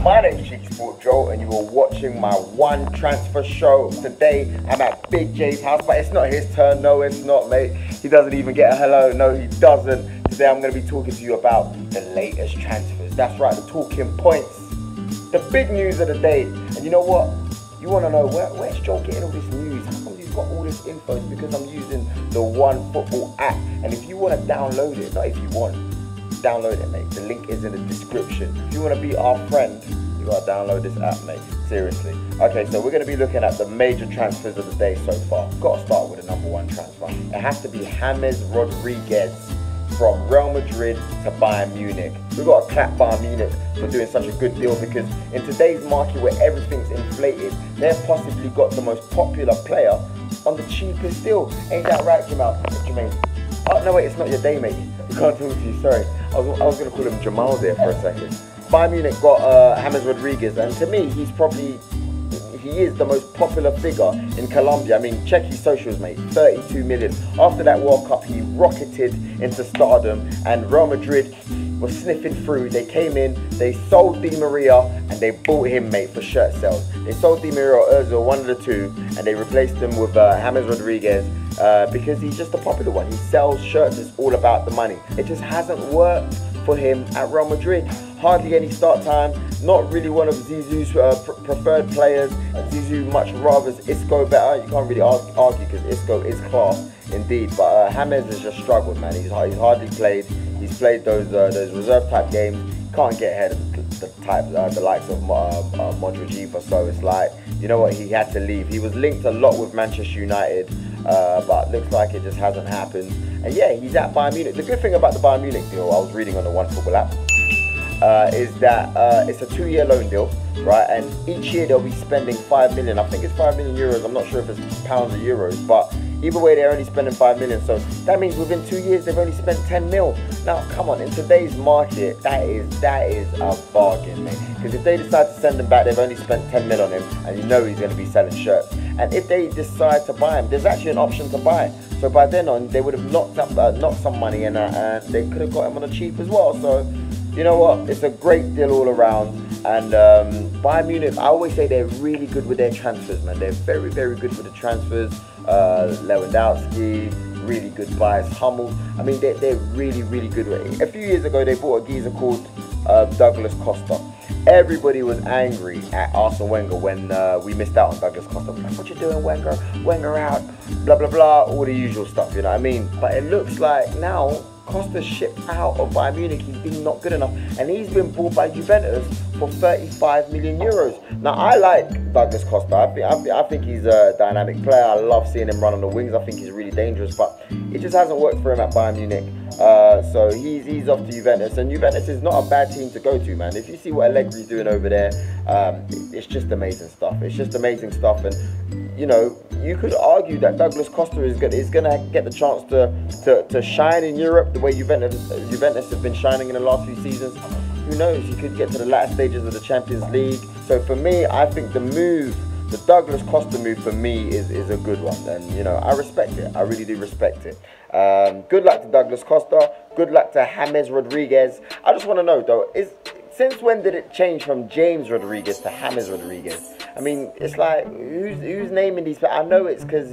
My name's Cheek Sport Joe, and you are watching my one transfer show. Today, I'm at Big J's house, but it's not his turn. No, it's not, mate. He doesn't even get a hello. No, he doesn't. Today, I'm going to be talking to you about the latest transfers. That's right, the talking points. The big news of the day. And you know what? You want to know, where's Joe getting all this news? How come he's got all this info? It's because I'm using the One Football app. And if you want to download it, not if you want, download it, mate. The link is in the description. If you want to be our friend, you got to download this app, mate. Seriously. Okay, so we're going to be looking at the major transfers of the day so far. Got to start with the number one transfer. It has to be James Rodríguez from Real Madrid to Bayern Munich. We've got to clap Bayern Munich for doing such a good deal, because in today's market where everything's inflated, they've possibly got the most popular player on the cheapest deal. Ain't that right, Jamal? Jermaine? Oh, no, wait, it's not your day, mate. I can't talk to you, sorry. I was going to call him Jamal there for a second. Bayern Munich got James Rodríguez, and to me, he is the most popular figure in Colombia. I mean, check his socials, mate. 32 million. After that World Cup, he rocketed into stardom, and Real Madrid was sniffing through. They came in, they sold Di Maria, and they bought him, mate, for shirt sales. They sold Di Maria or Ozil, one of the two, and they replaced him with James Rodríguez because he's just a popular one. He sells shirts. It's all about the money. It just hasn't worked for him at Real Madrid. Hardly any start time, not really one of Zizou's preferred players. Zizou much rather Isco better. You can't really argue because Isco is class indeed, but James has just struggled, man. He's hardly played. He's played those reserve type games. Can't get ahead of the likes of Modric either. So it's like, you know what, he had to leave. He was linked a lot with Manchester United, but looks like it just hasn't happened. And yeah, he's at Bayern Munich. The good thing about the Bayern Munich deal, I was reading on the One Football app, is that it's a 2-year loan deal, right? And each year they'll be spending 5 million. I think it's 5 million euros. I'm not sure if it's pounds or euros, but either way, they're only spending 5 million. So that means within 2 years, they've only spent 10 mil. Now, come on, in today's market, that is a bargain, mate. Because if they decide to send him back, they've only spent 10 mil on him, and you know he's going to be selling shirts. And if they decide to buy him, there's actually an option to buy. So by then on, they would have knocked some money in, and they could have got him on the cheap as well. So, you know what? It's a great deal all around. And Bayern Munich, I always say they're really good with their transfers, man. They're very, very good with the transfers. Lewandowski, really good buys. Hummel, I mean, they're really, really good with it. A few years ago, they bought a geezer called Douglas Costa. Everybody was angry at Arsene Wenger when we missed out on Douglas Costa. Like, what you doing, Wenger? Wenger out, blah, blah, blah, all the usual stuff, you know what I mean? But it looks like now Costa's shipped out of Bayern Munich. He's been not good enough, and he's been bought by Juventus for 35 million euros. Now, I like Douglas Costa. I think he's a dynamic player. I love seeing him run on the wings. I think he's really dangerous, but it just hasn't worked for him at Bayern Munich. So he's off to Juventus, and Juventus is not a bad team to go to, man. If you see what Allegri's doing over there, it's just amazing stuff. It's just amazing stuff, and you know, you could argue that Douglas Costa is going to get the chance to shine in Europe the way Juventus have been shining in the last few seasons. Who knows? He could get to the latter stages of the Champions League. So for me, I think the Douglas Costa move for me is a good one. And you know, I respect it. I really do respect it. Good luck to Douglas Costa. Good luck to James Rodríguez. I just want to know though, since when did it change from James Rodríguez to James Rodríguez? I mean, it's like, who's naming these? I know it's because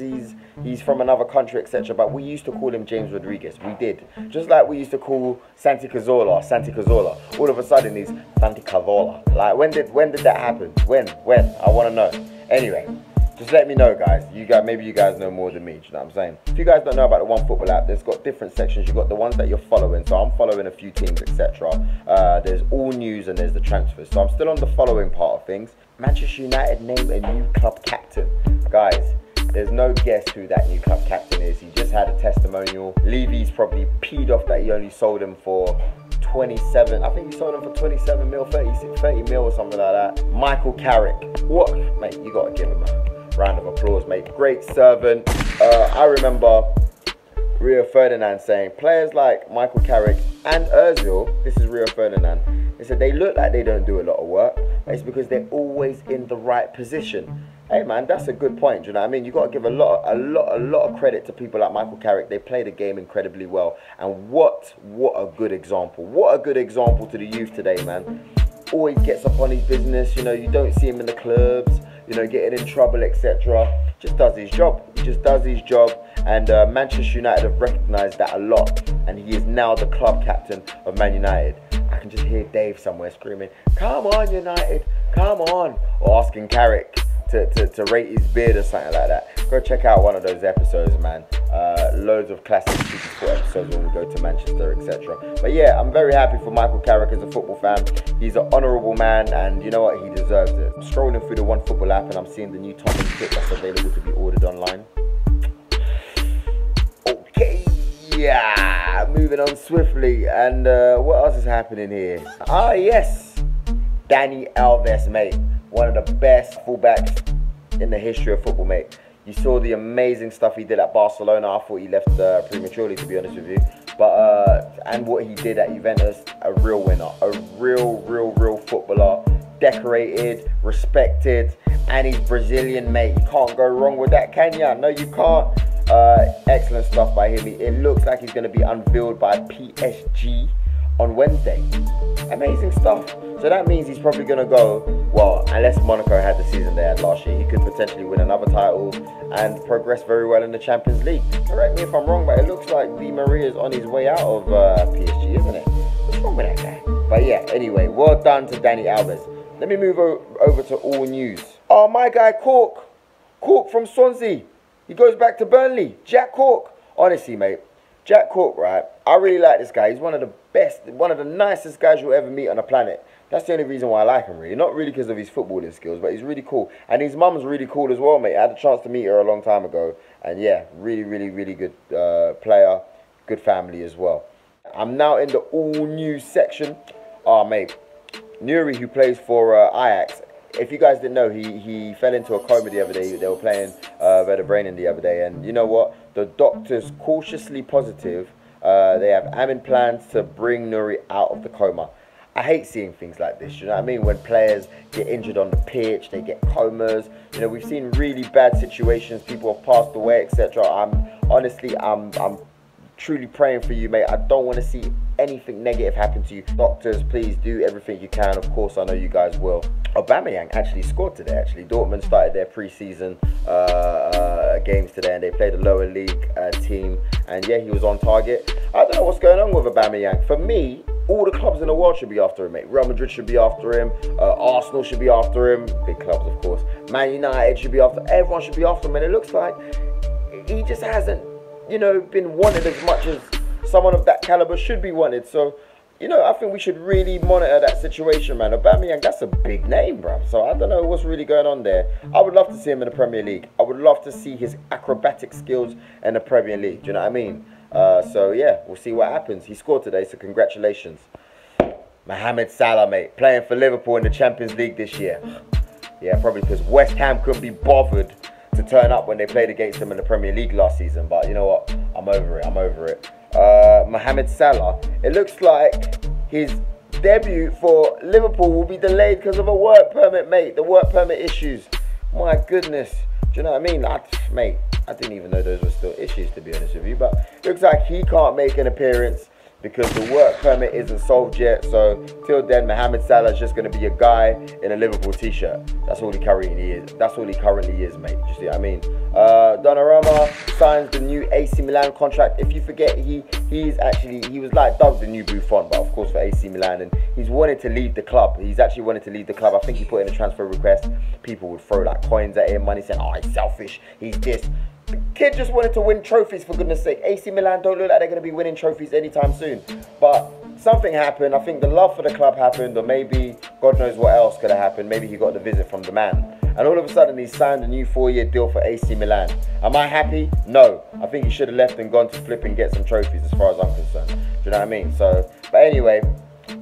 he's from another country, etc. But we used to call him James Rodríguez. We did. Just like we used to call Santi Cazorla. All of a sudden, he's Santi Cazorla. Like, when did that happen? When? I want to know. Anyway, just let me know, guys. Maybe you guys know more than me. Do you know what I'm saying? If you guys don't know about the One Football app, there's got different sections. You've got the ones that you're following. So I'm following a few teams, etc. There's all news and there's the transfers. So I'm still on the following part of things. Manchester United named a new club captain. Guys, there's no guess who that new club captain is. He just had a testimonial. Levy's probably peed off that he only sold him for 27. I think he sold him for 27 mil, 30 mil or something like that. Michael Carrick. What? Mate, you got to give him a round of applause, mate. Great servant. I remember Rio Ferdinand saying, players like Michael Carrick and Ozil, this is Rio Ferdinand, they said they look like they don't do a lot of work, but it's because they're always in the right position. Hey man, that's a good point, do you know what I mean? You got to give a lot of credit to people like Michael Carrick. They play the game incredibly well, and what a good example. What a good example to the youth today, man. always gets up on his business. You know, you don't see him in the clubs, you know, getting in trouble, etc. Just does his job. He just does his job. And Manchester United have recognised that a lot. And he is now the club captain of Man United. I can just hear Dave somewhere screaming, "Come on, United, come on," or asking Carrick to rate his beard or something like that. Go check out one of those episodes, man. Loads of classic Super Sport episodes when we go to Manchester, etc. But yeah, I'm very happy for Michael Carrick as a football fan. He's an honourable man, and you know what? He deserves it. I'm strolling through the One Football app, and I'm seeing the new Tottenham kit that's available to be ordered online. Okay, yeah, moving on swiftly. And what else is happening here? Ah, yes, Dani Alves, mate. One of the best fullbacks in the history of football, mate. You saw the amazing stuff he did at Barcelona. I thought he left prematurely, to be honest with you. But and what he did at Juventus, a real winner, a real footballer, decorated, respected, and he's Brazilian, mate. You can't go wrong with that, can ya? No, you can't. Excellent stuff by him. It looks like he's going to be unveiled by PSG on Wednesday. Amazing stuff. So that means he's probably going to go, well, unless Monaco had the season they had last year, he could potentially win another title and progress very well in the Champions League. Correct me if I'm wrong, but it looks like Di Maria is on his way out of PSG, isn't it? What's wrong with that guy? But yeah, anyway, well done to Dani Alves. Let me move over to All News. Oh, my guy Cork. Cork from Swansea. He goes back to Burnley. Jack Cork. Honestly, mate, Jack Cork, right? I really like this guy. He's one of the best, one of the nicest guys you'll ever meet on the planet. That's the only reason why I like him, really. Not really because of his footballing skills, but he's really cool. And his mum's really cool as well, mate. I had a chance to meet her a long time ago. And yeah, really good player. Good family as well. I'm now in the all news section. Oh, mate. Nuri, who plays for Ajax. If you guys didn't know, he fell into a coma the other day. They were playing Werder Bremen the other day. And you know what? The doctor's cautiously positive. They have admin plans to bring Nuri out of the coma. I hate seeing things like this, you know what I mean? When players get injured on the pitch, they get comas. You know, we've seen really bad situations. People have passed away, etc. I'm truly praying for you, mate. I don't want to see anything negative happen to you. Doctors, please do everything you can. Of course, I know you guys will. Aubameyang actually scored today, actually. Dortmund started their pre-season games today, and they played a lower league team. And yeah, he was on target. I don't know what's going on with Aubameyang. For me, all the clubs in the world should be after him, mate. Real Madrid should be after him. Arsenal should be after him. Big clubs, of course. Man United should be after him. Everyone should be after him. And it looks like he just hasn't, you know, been wanted as much as someone of that caliber should be wanted. So, you know, I think we should really monitor that situation, man. Aubameyang, that's a big name, bro. So I don't know what's really going on there. I would love to see him in the Premier League. I would love to see his acrobatic skills in the Premier League. Do you know what I mean? So yeah, we'll see what happens. He scored today, so congratulations. Mohamed Salah, mate, playing for Liverpool in the Champions League this year. Yeah, probably because West Ham couldn't be bothered to turn up when they played against them in the Premier League last season. But you know what? I'm over it. Mohamed Salah, it looks like his debut for Liverpool will be delayed because of a work permit, mate. The work permit issues. My goodness. Do you know what I mean? Mate, I didn't even know those were still issues, to be honest with you. But it looks like he can't make an appearance because the work permit isn't solved yet. So till then, Mohamed Salah is just going to be a guy in a Liverpool t-shirt. That's all he currently is. That's all he currently is, mate. Do you see what I mean? Donnarumma signs the new AC Milan contract. If you forget, he was like dubbed the new Buffon, but of course for AC Milan, and he's wanted to leave the club. He's actually wanted to leave the club. I think he put in a transfer request. People would throw like coins at him, money, saying, "Oh, he's selfish. He's this." The kid just wanted to win trophies, for goodness sake. AC Milan don't look like they're going to be winning trophies anytime soon. But something happened. I think the love for the club happened, or maybe God knows what else could have happened. Maybe he got the visit from the man. And all of a sudden, he signed a new 4-year deal for AC Milan. Am I happy? No. I think he should have left and gone to flip and get some trophies, as far as I'm concerned. Do you know what I mean? So, but anyway,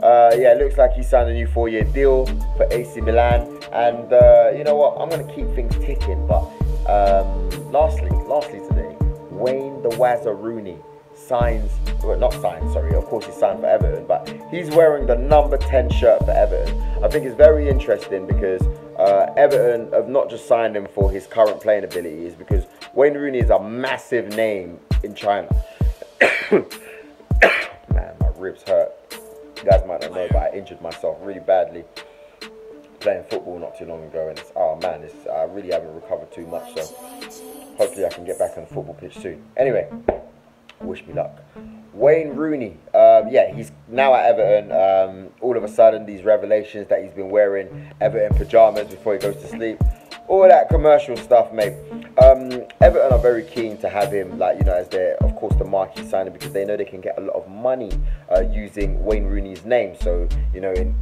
yeah, it looks like he signed a new 4-year deal for AC Milan. And you know what? I'm going to keep things ticking, but lastly today, Wayne the Wazza Rooney signs, well, not signed, sorry, of course he signed for Everton, but he's wearing the number 10 shirt for Everton. I think it's very interesting because Everton have not just signed him for his current playing abilities, because Wayne Rooney is a massive name in China. Man, my ribs hurt. guys might not know, but I injured myself really badly playing football not too long ago, and oh man, I really haven't recovered too much, so hopefully I can get back on the football pitch soon. Anyway, wish me luck. Wayne Rooney, yeah, he's now at Everton. All of a sudden, these revelations that he's been wearing Everton pajamas before he goes to sleep, all that commercial stuff, mate. Everton are very keen to have him, like, you know, as their, of course, the marquee signing, because they know they can get a lot of money using Wayne Rooney's name. So, you know, in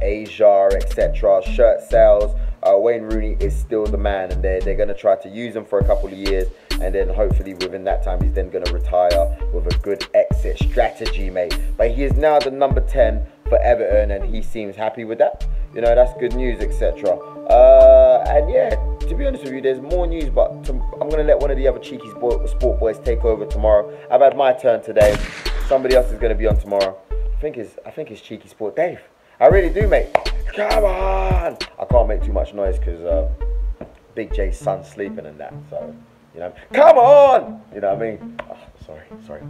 Asia, etc., shirt sales, Wayne Rooney is still the man, and they're going to try to use him for a couple of years, and then hopefully within that time he's then going to retire with a good exit strategy, mate. But he is now the number 10 for Everton, and he seems happy with that. You know, that's good news, etc. And yeah, to be honest with you, there's more news, but I'm going to let one of the other cheeky sport boys take over tomorrow. I've had my turn today. Somebody else is going to be on tomorrow. I think it's Cheeky Sport Dave. I really do, mate. Come on! I can't make too much noise because Big J's son's sleeping and that, so, you know, come on! You know what I mean? Oh, sorry.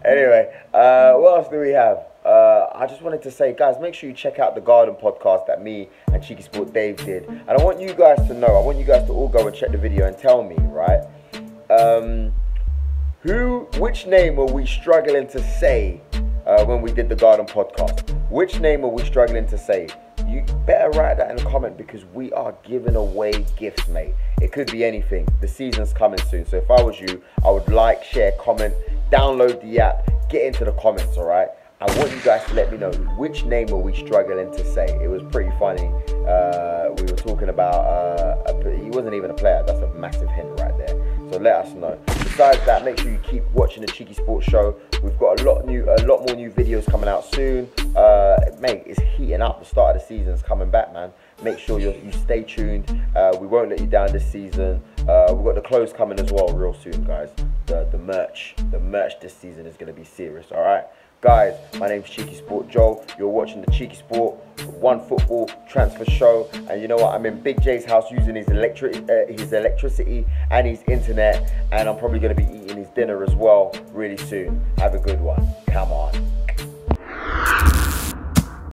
Anyway, what else do we have? I just wanted to say, guys, make sure you check out the Garden podcast that me and Cheeky Sport Dave did. And I want you guys to know, I want you guys to all go and check the video and tell me, right? Which name were we struggling to say when we did the Garden podcast? Which name are we struggling to say? You better write that in the comment, because we are giving away gifts, mate. It could be anything. The season's coming soon. So if I was you, I would like, share, comment, download the app, get into the comments, all right? I want you guys to let me know which name are we struggling to say. It was pretty funny. We were talking about, he wasn't even a player. That's a massive hint right there. So let us know. Besides that, make sure you keep watching the Cheeky Sports Show. We've got a lot more new videos coming out soon. Mate, it's heating up. The start of the season's coming back, man. Make sure you stay tuned. We won't let you down this season. We've got the clothes coming as well real soon, guys. The merch this season is going to be serious, all right? Guys, my name's Cheeky Sport Joe. You're watching the Cheeky Sport One Football Transfer Show, and you know what? I'm in Big J's house using his electricity and his internet, and I'm probably going to be eating his dinner as well really soon. Have a good one. Come on.